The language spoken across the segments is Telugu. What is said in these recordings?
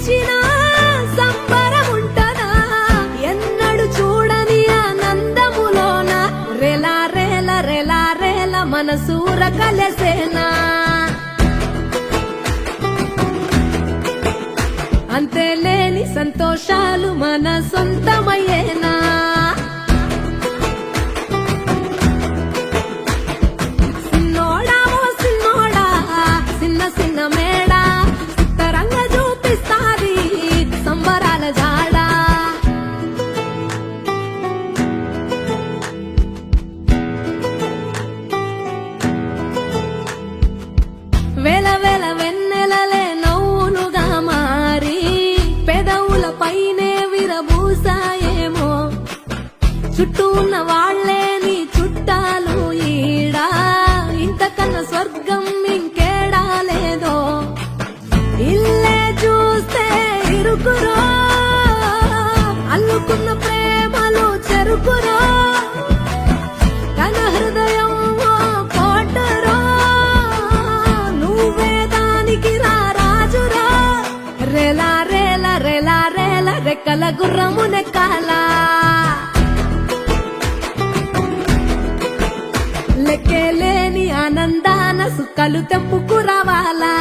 పిలిచిన సంబరం ఉంటదా ఎన్నడు చూడని ఆనందములోన రెలా రేల రెలా రేల మనసూర కలసేనా అంతేలేని సంతోషాలు మన సొంతమయ్యేనా సిన్నోడా ఓ సిన్నోడా సిన్న సిన్న మేడా సిత్తరంగ చూపిస్తాది సంబరాల జాడా వేల వేల వెన్నెలలే నవ్వులుగా మారి పెదవుల పైనే విరబూసాయేమో చుట్టూ ఉన్న వాళ్లే నీ చుట్టాలు ఈడా ఇంతకన్నా స్వర్గం ఇంకేడా లేదో ఇల్లే చూస్తే ఇరుకురో అల్లుకున్న ప్రేమలు చెరుకురో తన హృదయం కోటరో నువ్వే దానికి రాజురా రేలా రేల రేలా రేల రెక్కల గుర్రము నెక్కాలా లెక్కేలేని ఆనందాన సుక్కలు తెంపుకు రావాలా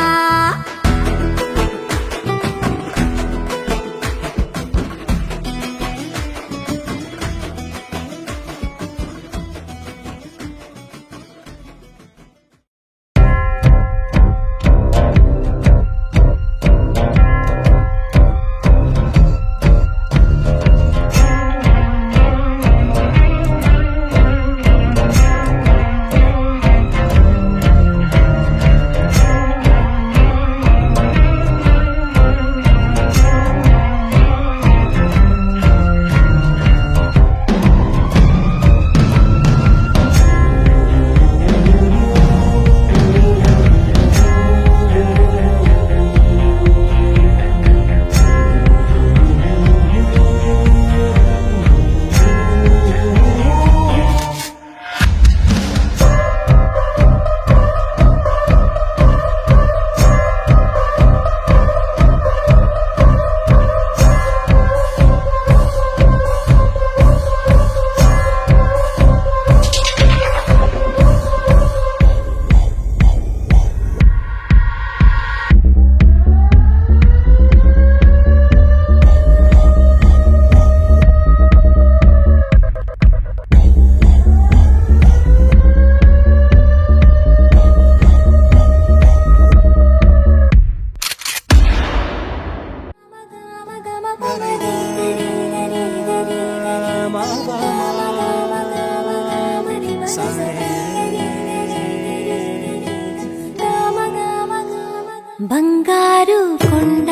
బంగారు కొండ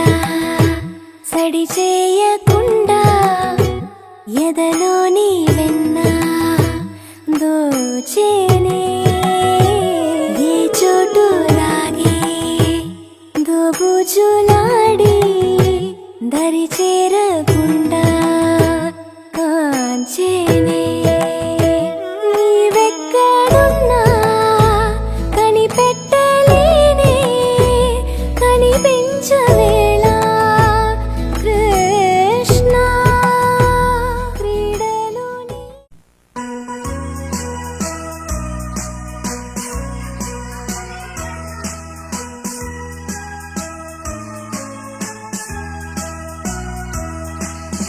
సడి చేయకుండా ఎదలోని వెన్న దోచేనే ఏ చోటు లాగే దోబుజులాడి దరి చేరకుండా కాంచేనే నీవెక్కడున్నా కనిపెట్టలేనే కనిపించవేళ Krishna క్రీడలోని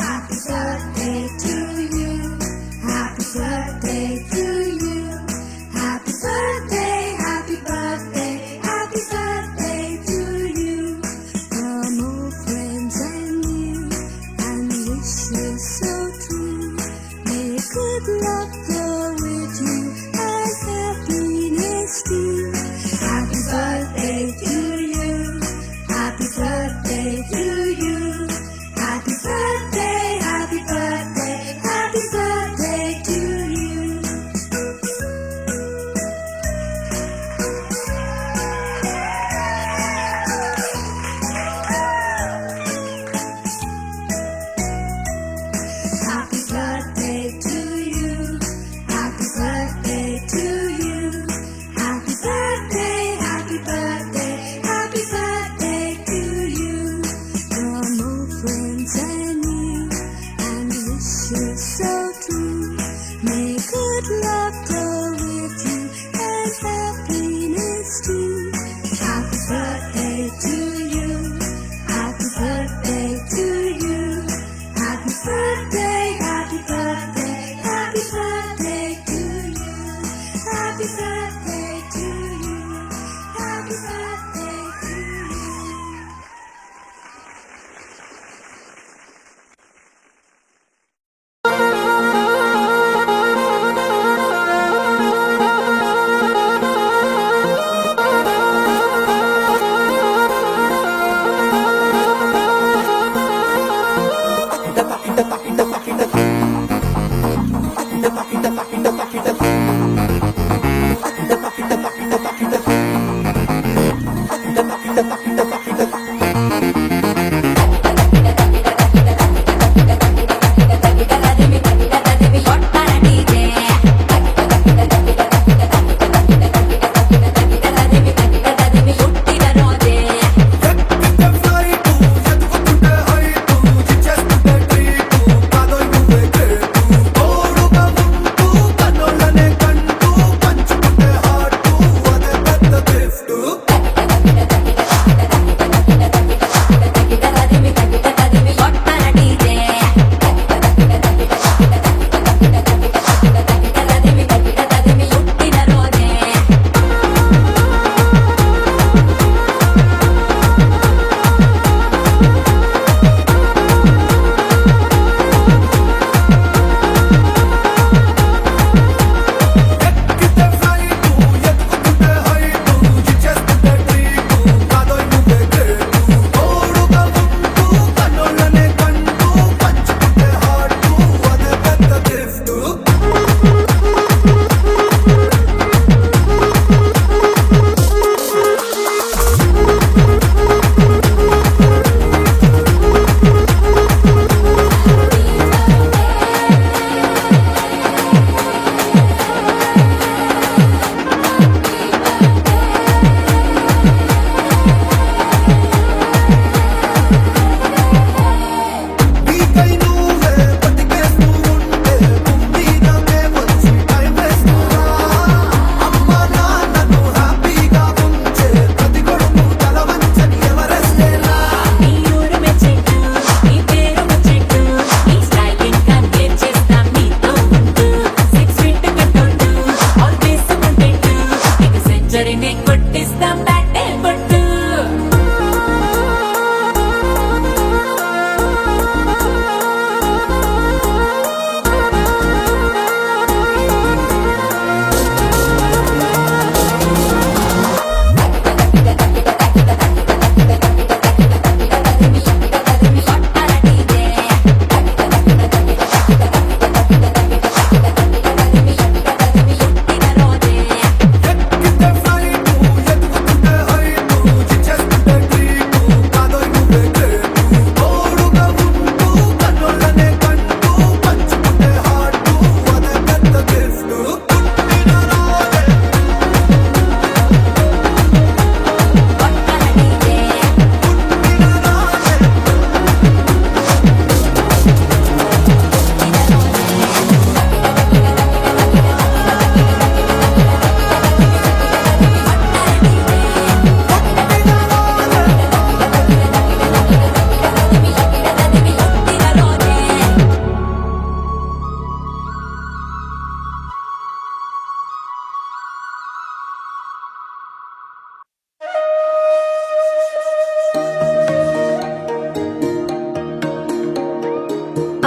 Happy birthday to you. Happy birthday to you. Happy birthday, happy birthday, happy birthday to you. From all friends and you, and wishes so true. May good luck go with you and happiness too. Happy birthday to you. Happy birthday to you. Happy birthday, happy birthday, happy birthday to you. Happy birthday to you. Happy birthday to you. Happy birthday, happy birthday, happy birthday to you.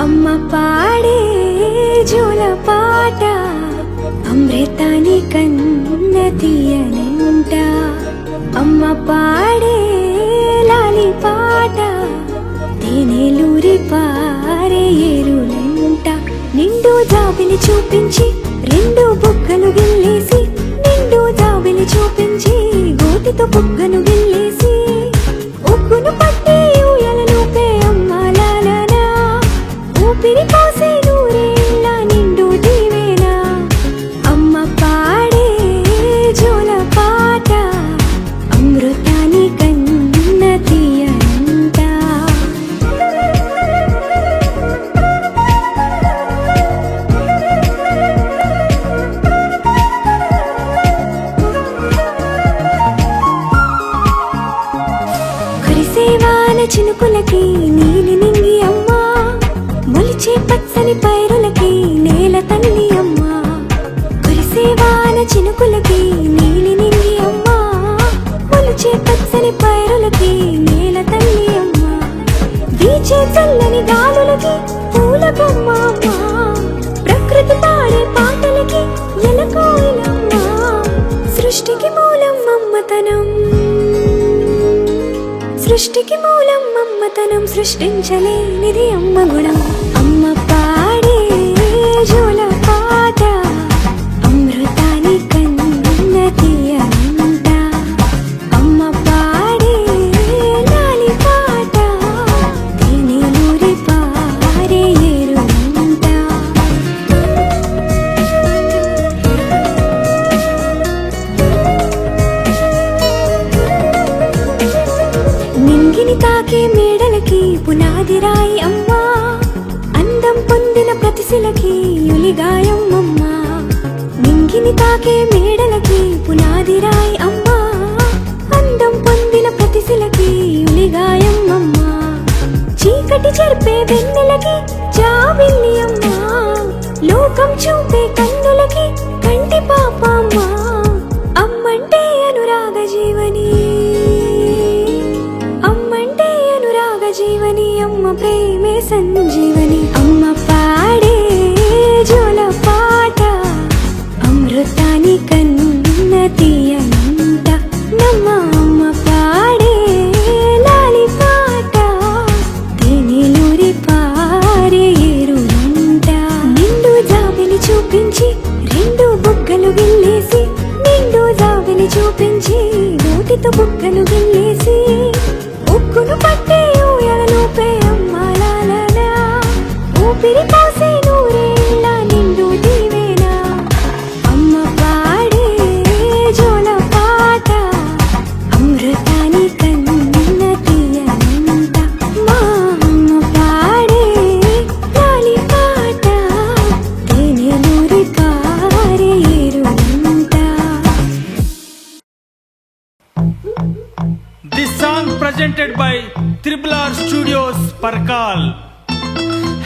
అమ్మ పాడే జోల పాట అమృతాని కన్న తీయనంట. అమ్మ పాడే లాలి పాట తేనెలూరి పారే ఏరులంట. నిండు జాబిలి చూపించి రెండు బుగ్గలు గిల్లేసి, నిండు జాబిలి చూపించి గోటితో బుగ్గను గిల్లేసి, ఉగ్గును పట్టి ఊయలను పే అమ్మ లాలనా, ఊపిరి పోసే నూరేళ్ళ నిండు దీవేనా. అమ్మ పాడే జోల పాట అమృతాని కన్న తీయనంట. కురిసేవాన చినుకులకి నీలి నింగి అమ్మ, మొలిచే పచ్చని పైరులకి నేల తల్లి అమ్మ. కురిసేవాన చినుకులకి నీలి నింగి అమ్మ, మొలిచే పచ్చని పైరులకి నేల తల్లి అమ్మ. వీచే చల్లని గాలులకి పూల బొమ్మ అమ్మ, ప్రకృతి పాడే పాటలకి ఎలకోయిలమ్మ. సృష్టికి మూలం మమ్మతనం, సృష్టికి మూలం మమ్మతనం, సృష్టించలేనిది అమ్మ గుణం. అమ్మ పాడే జోల పాట నింగిని తాకే మేడలకి పునాది రాయి అమ్మా, అందం పొందిన ప్రతిశిలకి యులిగాయం అమ్మా. నింగిని తాకే మేడలకి పునాది రాయి అమ్మా, అందం పొందిన ప్రతిశిలకి యులిగాయం అమ్మా. చీకటి చెరిపే వెన్నెలకి జాబిల్లి అమ్మా, లోకం చూపే కన్నులకి కంటి పాప అమ్మా. అమ్మంటే అనురాగ జీవని, అమ్మంటే అనురాగ జీవని, అమ్మ ప్రేమే సంజీవని. అమ్మ పాడే జోల పాట అమృతాని కన్న తీయనంట, నమ్మ అమ్మ పాడే లాలి పాట తేనెలూరి పారే ఏరునంట. నిండు జాబిలి చూపించి రెండు బుగ్గలు గిల్లేసి, నిండు జాబిలి చూపించి నోటితో బుగ్గలు గిల్లేసి, ఉక్కును పట్టే ఊయలలోపే అమ్మాలాలనా, ఊపిరి పోసే నూరేళ్ళ నిండు దీవేనా. అమ్మ పాడే జోల పాట అమృతాని కన్న తీయనంట, మా అమ్మ పాడే లాలి పాట తేనెలూరి పారే ఏరునంట. This song presented by Triple R Studios, Parkal.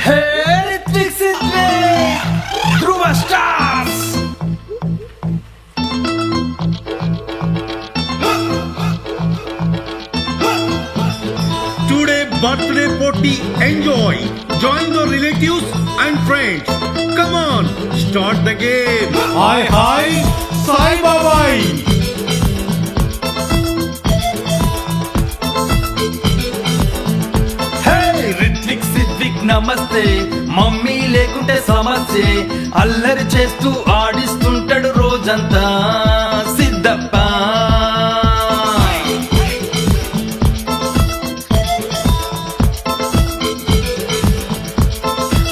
Hey, Ritwik Siddiq, Dhruva Stars. Today birthday party, enjoy. Join the relatives and friends. Come on, start the game. Hi, hi, Sai Babai. Ritwik Siddique నమస్తే, మమ్మీ లేకుంటే సమస్యే, అల్లరి చేస్తూ ఆడిస్తుంటాడు రోజంతా Siddappa.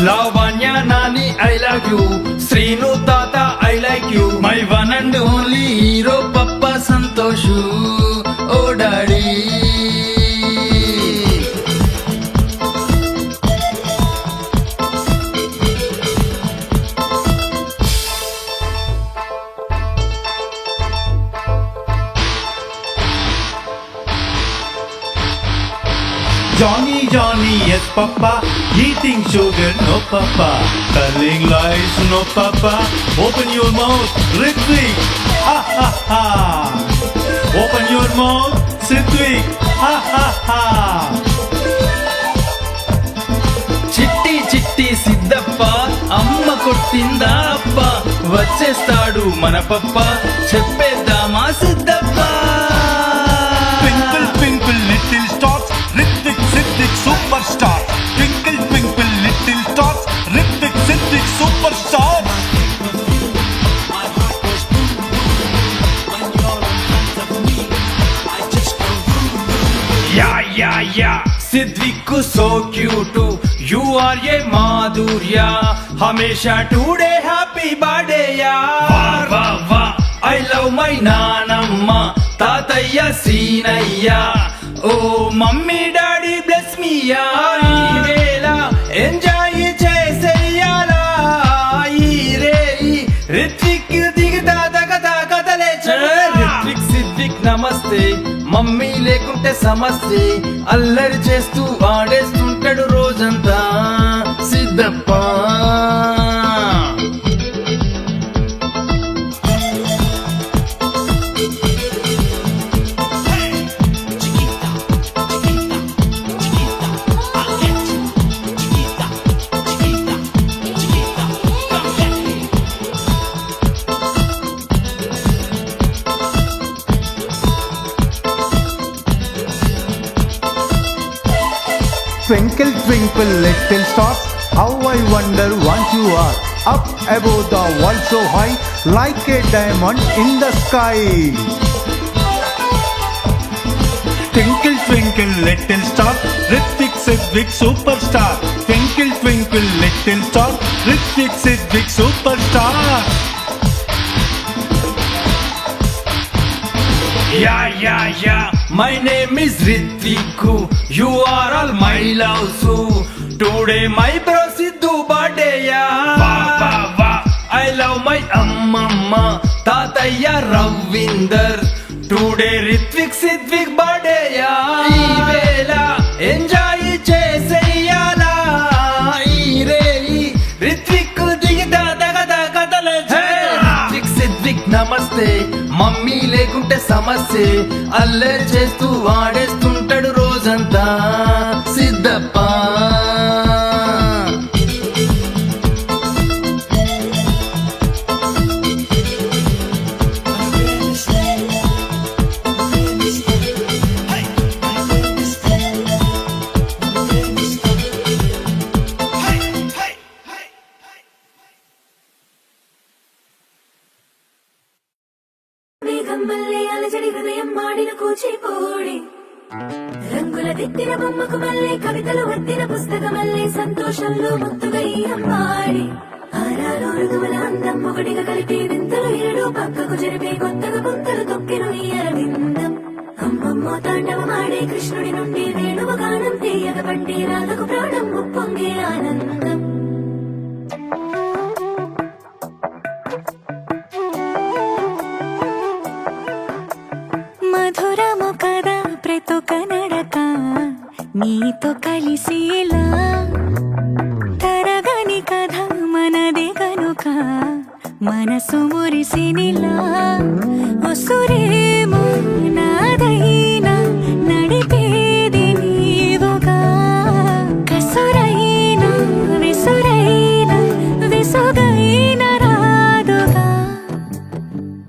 Lavanya Nani I love you, Srinu తాత I like you, my one and only hero పప్ప Santosh oh daddy. Johnny, Johnny, yes papa, eating sugar, no papa, telling lies, no papa, open your mouth, Ritwik, ha ha ha, open your mouth, Ritwik, ha ha ha. చిట్టి చిట్టి సిద్ధప్ప, అమ్మ కొట్టిందా అప్ప, వచ్చేస్తాడు మన పప్ప, చెప్పేద్దామా Siddappa. Twinkle, twinkle, little stars, Ritwik Siddiq superstar. Twinkle, twinkle, little stars, Ritwik Siddiq superstar. Yeah, Siddiq so cute, you are a madhurya, hamesha today happy birthday ya. Wah wah, I love my nanamma, tatayya seenayya, oh mummy daddy bless me ya. Ee vela enjoy cheseyala, ee re Ritwik digda dagda kadale chal. Ritwik Siddiq నమస్తే, మమ్మీ లేకుంటే సమస్యే, అల్లరి చేస్తూ ఆడేస్తుంటాడు రోజంతా Siddappa. Twinkle, twinkle, little stars, how I wonder what you are. Up above the world so high, like a diamond in the sky. Twinkle, twinkle, little star, Ritwik Siddiq superstar. Twinkle, twinkle, little star, Ritwik Siddiq superstar. Yeah my name is Ritwik, you are all my loves. Today my bro Siddhu బర్త్డేయా. ఐ లవ్ మై అమ్మమ్మ తాతయ్య రవీందర్. టుడే రిత్విక్ సిద్విక్ బర్త్డేయా. ఈ వేళ ఎంజాయ్ చేసేయాలా ఈ రేయి. రిత్విక్ దిగిదా దగదా కథలు. రిత్విక్ సిద్విక్ నమస్తే. మమ్మీ లేకుంటే సమస్య. అల్లరి చేస్తూ వాడేస్తుంటాడు రోజంతా సిద్ధప్ప. మేఘమ్మల్లే అలజడి హృదయం మాడిన కూచిపూడి. రంగుల దిద్దిన బొమ్మకు మల్లే కవితలు వద్దిన పుస్తకమల్లే సంతోషంలో ముత్తుగా ఈ అమ్మాడి. ఆరాలు ఋతువుల అందం ఒకటిగా కలిపి వింతలు ఏడు పక్కకు జరిపే కొత్తగా గుంతలు తొక్కెను ఈ అరవిందం. అమ్మమ్మో తాండవమాడే కృష్ణుడి నుండి వేణువ గానం తీయగ పండి రాధకు ప్రాణం ఉప్పొంగే ఆనందం. మధురము కదా ప్రతొక నడక నీతో కలిసేలా. తరగని కథ మనదే కనుక మనసు మురిసినిలా. ఉసురేమో నాదైనా నడిపేది నీవుగా. కసురైనా విసురైనా విసుగైన రాదుగా.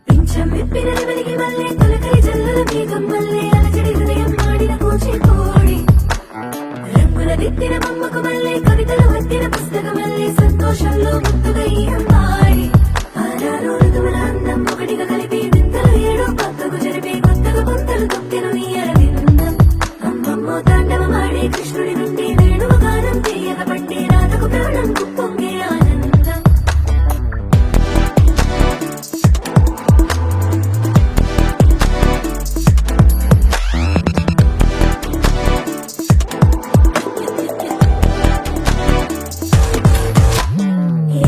పింఛం విప్పిన నెమలికి మల్లే తొలకరి జల్లుల మేఘం మల్లే అలజడి హృదయం మాడిన కూచిపూడి. రంగుల దిద్దిన బొమ్మకు మల్లే కవితలు వద్దిన పుస్తకమల్లే సంతోషంలో ముత్తుగా ఈ అమ్మాడి. ఆరాలు ఋతువుల అందం ఒకటిగా కలిపి వింతలు ఏడు పక్కకు జరిపే కొత్తగా గుంతలు తొక్కెను ఈ అరవిందం. అమ్మమ్మో తాండవమాడే కృష్ణుడి నుండి వేణువ గానం తీయగ పండి రాధకు ప్రాణం ఉప్పొంగే ఆనందం.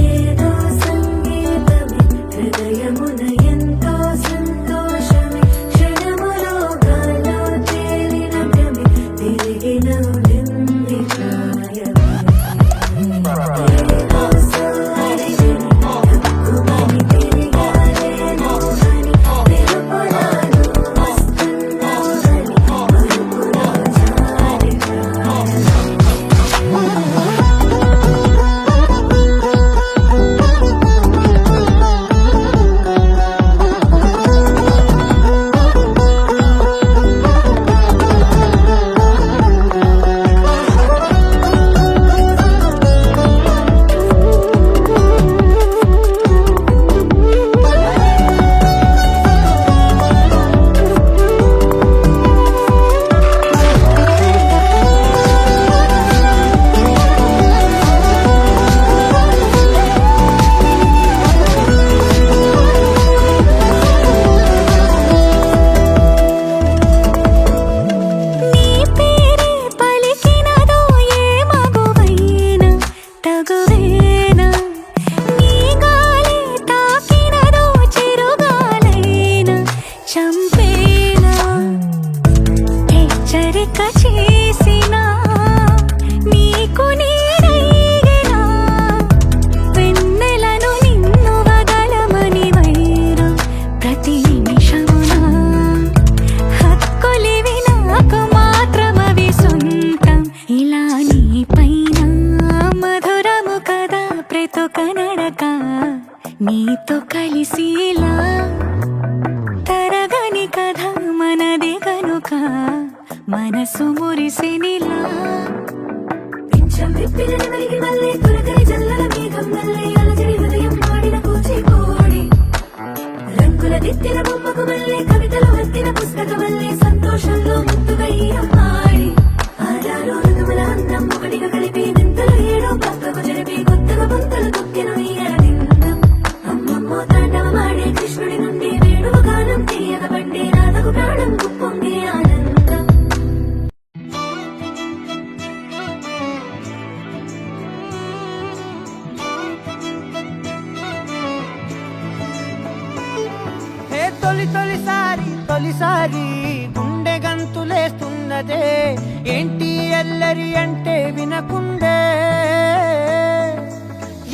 ఏదో సంగీతమే హృదయమున ఎంతో సంతోషమే. క్షణములో గాలో తేలిన భ్రమే తిరిగిన నింది ప్రాయమే. ఏదో సోయని హక్కుమని తిరిగాలేను అని తెలుపులాను వస్తున్నావని మరుపులో జారి ప్రాయమే. నీ పేరే పలికినదో ఏ మగువైనా తగువేనా. నీ గాలి తాకినదో చిరుగాలైనా చంపేనా. హెచ్చరిక చేసినా నీకు నేనైనా. వెన్నెలను నిన్ను వదలమని వైరా ప్రతి నిమిషమునా. హక్కులివి నాకు మాత్రమవి సొంతం ఇలా నీ పైన. మధురము కదా ప్రతొక నడక నీతో కలిసేలా. తరగని కథ మనదే కనుక మనసు మురిసినిలా. పింఛం విప్పిన నెమలికి మల్లే తొలకరి జల్లుల మేఘం మల్లే అలజడి హృదయం మాడిన కూచిపూడి. రంగుల దిద్దిన బొమ్మకు మల్లే కవితలు వద్దిన పుస్తకమల్లే సంతోషంలో ముత్తుగా ఈ అమ్మాడి. ఆరాలు ఋతువుల అందం ఒకటిగా కలిపి వింతలు ఏడు పక్కకు జరిపి కొత్తగా గుంతలు తొక్కెను ఈ అరవిందం. అమ్మమ్మో తాండవమాడే కృష్ణుడి నుండి వేణువ గానం తీయగ పండి రాధకు ప్రాణం ఉప్పొంగే ఆనందం. తొలిసారి గుండె గంతులేస్తున్నదే ఏంటి ఎల్లరి అంటే వినకుండే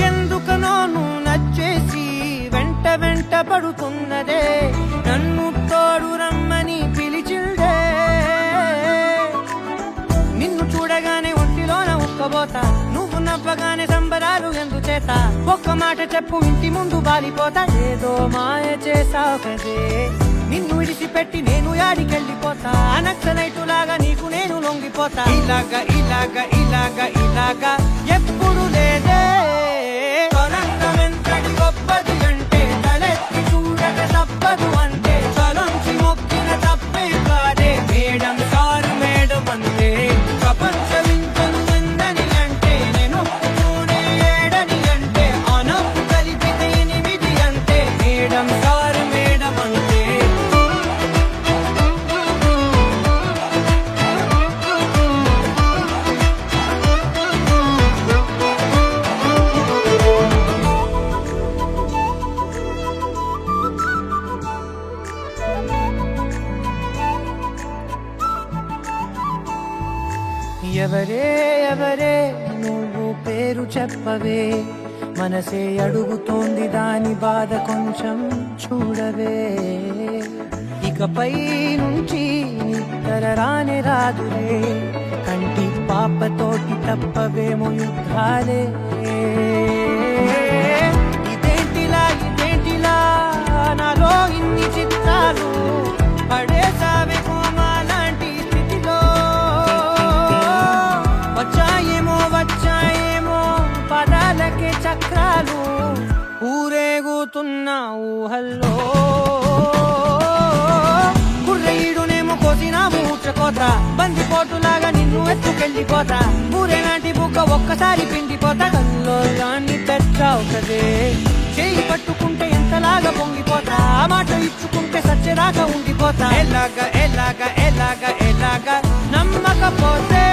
ఎందుకనో నువ్వు నచ్చేసి వెంట పడుతున్నదే నన్ను తోడు రమ్మని పిలిచిందే నిన్ను చూడగానే ఒంటిలోన ఉక్కబోతా నువ్వు నవ్వగానే సంబరాలు ఎందుచేత ఒక్క మాట చెప్పు ఇంటి ముందు బాలిపోతా ఏదో మాయ చేసావు కదే నిన్ను విడిచిపెట్టి నేను యాడికెళ్ళిపోతా నక్సలైటులాగా నీకు నేను లొంగిపోతా ఇలాగా ఎప్పుడు లేదే తొలంతమెంతటి గొప్పది అంటే తలెత్తి చూడక తప్పదు అంటే తలంచి మొక్కిన తప్పే కాదే మేడం సారు మేడం అంటే ప్రపంచమింతను ఎందని అంటే నేను ఒప్పుకోనే ఏడని అంటే అనప్పు కలిపితే 8 అంటే మేడం సారు మేడం అంటే ఎవరే నువ్వు పేరు చెప్పవే మనసే అడుగుతోంది దాని బాధ కొంచెం చూడవే ఇకపై నుంచి నిద్ర రాదులే కంటి పాపతోటి తప్పవేమో యుద్ధాలే ఇదేంటిలా నాలో ఇన్ని చిత్రాలు పడేసావే కోమా లాంటి స్థితిలో వచ్చాయేమో పదాలకే చక్రాలు ఊరేగుతున్న ఊహల్లో గుర్రెయుడునేమో కోసిన మూర్చకోత బందిపోటులాగా నిన్ను ఎత్తుకెళ్ళిపోతా ఊరేనాటి బుగ్గ ఒక్కసారి పిండిపోతా కల్లోలాన్ని తెచ్చావు కదే చేయి పట్టుకుంటే ఎంతలాగా పొంగిపోతా మాట ఇచ్చుకుంటే సత్యరాగా ఉండిపోతా ఎలాగా నమ్మకపోతే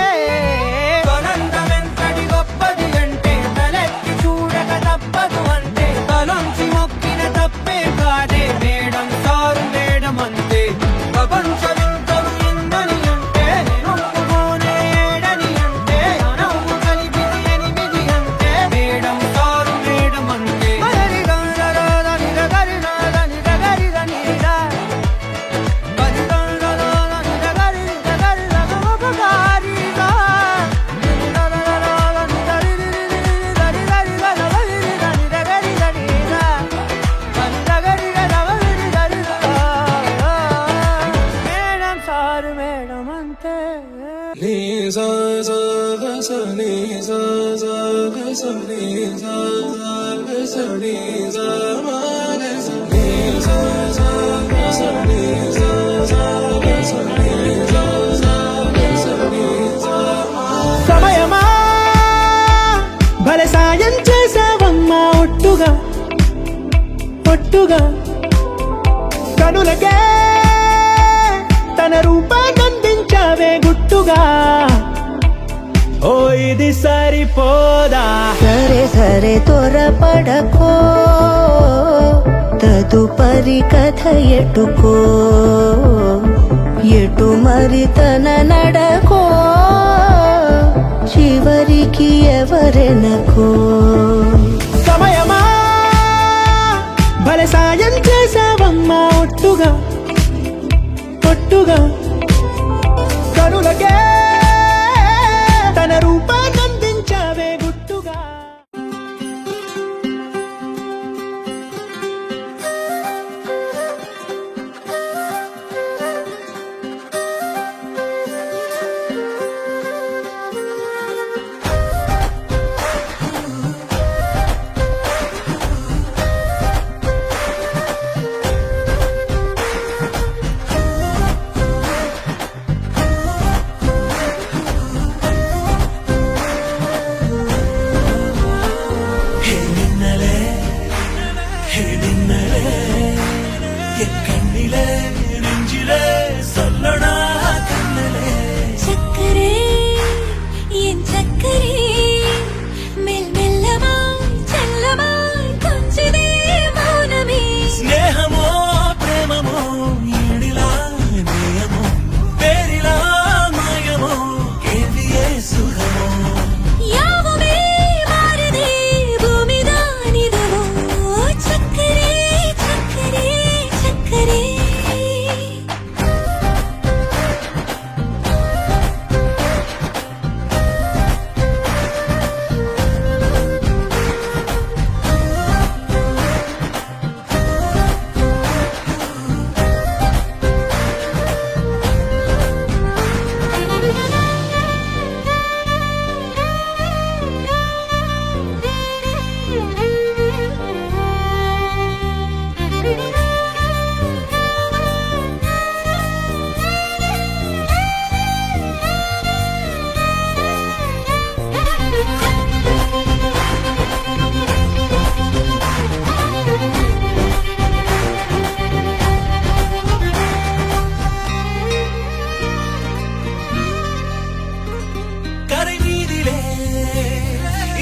తొలంతమెంతటి గొప్పది అంటే తలెత్తి చూడక తప్పదు అంటే తలంచి మొక్కిన తప్పే కాదే మేడం సారు మేడం అంటే ప్రపంచమింతలు ఎందని అంటే నేను ఒప్పుకోనే ఏడని అంటే అనవు కలిపితే 8 అంటే మేడం సారు మేడం అంటే మేడం సారు మేడం అంటే సమయమా భలే సాయం చేసావమ్మా ఒట్టుగా కనులకే తన రూపాన్నందించావే గుట్టుగా ఓ ఇది సరిపోదా సరే త్వరపడకో తదుపరి కథ ఎటుకో ఎటు మరి తన నడకో చివరికి ఎవరెనకో సమయమా భలే సాయం చేసావమ్మా ఒట్టుగా కనులకే తన రూపాన్నందించావే గుట్టుగా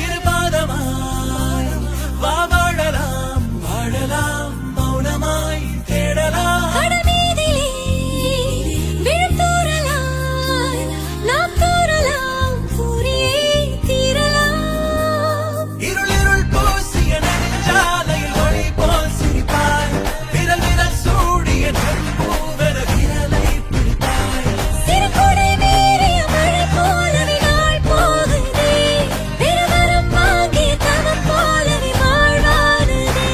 இருபாதமாய் வாழலாம் வாழலாம் மௌனமாய் தேடலாம் கடமீதிலே விழுத்தூறலாம் நாம் தூறலாம் கூறியே தீரலாம் இருளிருள் பூசிய நெஞ்சாலையில் ஒளி போல் சிரிப்பாய் விரல் விரல் சூடிய நட்பூவென விரலை பிடிப்பாய் சிறுகுடை மீறிய மழை போலவே நாள் போகுதே பெருவரம் வாங்கிய தவம் போலவே வாழ்வானதே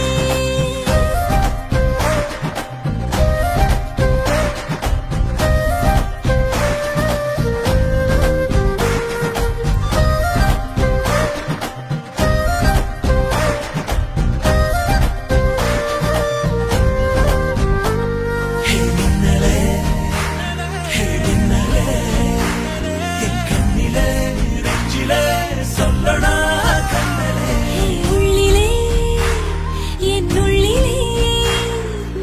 ஹே மின்னலே ஹே மின்னலே என் கண்ணிலே நெஞ்சிலே சொல்லடா கண்ணலே உள்ளிலே என் உள்ளிலே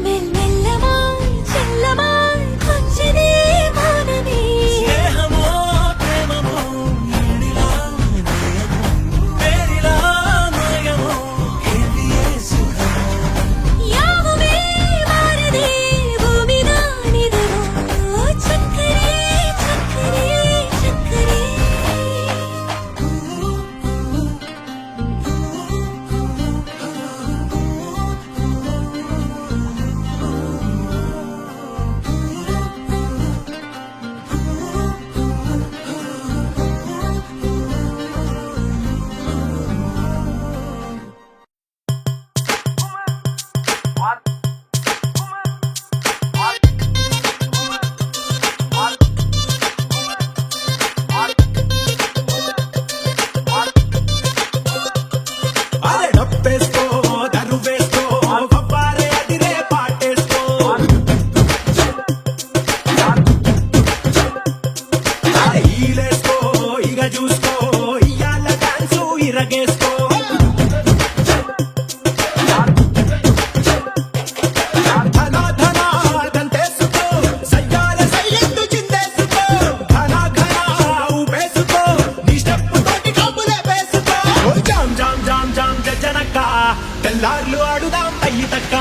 மெல்லமாய் செல்லமாய் கொஞ்சதே மனமே ஸ்நேகமோ பிரேமமோ எழிலா நேயமோ பேரிலா மாயமோ கேள்வியே சுகமோ யாவுமே மாறுதே பூமிதான் இதுவோ சக்கரே சக்கரே சக்கரே అరే డప్పేసుకో దరువేసుకో వవ్వారే అదిరే పాటేసుకో అరే ఈలేసుకో ఇగ చూసుకో ఇయ్యాల డాన్సు ఇరగేసుకో ధనా ధనా దంతేసుకో సయ్యాల సయ్యత్తు చిందేసుకో ధనా ఘనా ఊపేసుకో నీ స్టెప్ తోటి కబులే వేసుకో జామ్ జామ్ జామ్ జామ్ జనక తెల్లార్లు ఆడుదాం తయ్యి తక్క